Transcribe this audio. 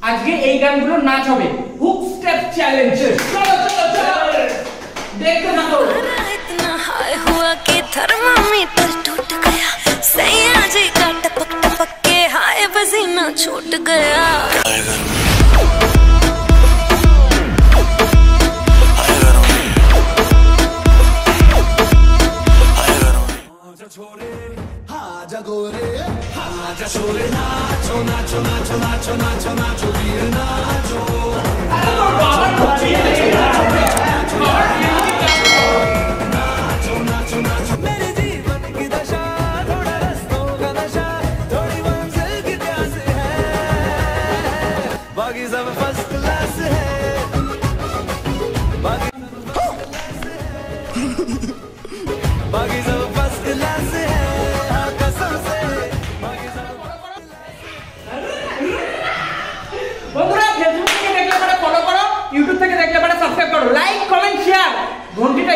আজকে এই গানগুলো নাচ হবে, হুক স্টেপ চ্যালেঞ্জ। চলো চলো চলো দেখতে থাকো। इतना हाय हुआ कि थर्मामीटर टूट गया, सैया जी का टपक टपक के हाय पसीना छूट गया। नाचो नाचो नाचो नाचो नाचो नाचो वीर नाचो। मेरे जीवन की दशा थोड़ा रस्तों का नशा, थोड़ी मंजिल की प्यास है, बाकी सब फर्स्ट क्लास है, बाकी सब फर्स्ट क्लास है। বন্ধুরা ফেসবুক থেকে দেখলে পরে ফলো করো, ইউটিউব থেকে দেখলে পরে সাবস্ক্রাইব করো, লাইক কমেন্ট শেয়ার ঘন্টিটা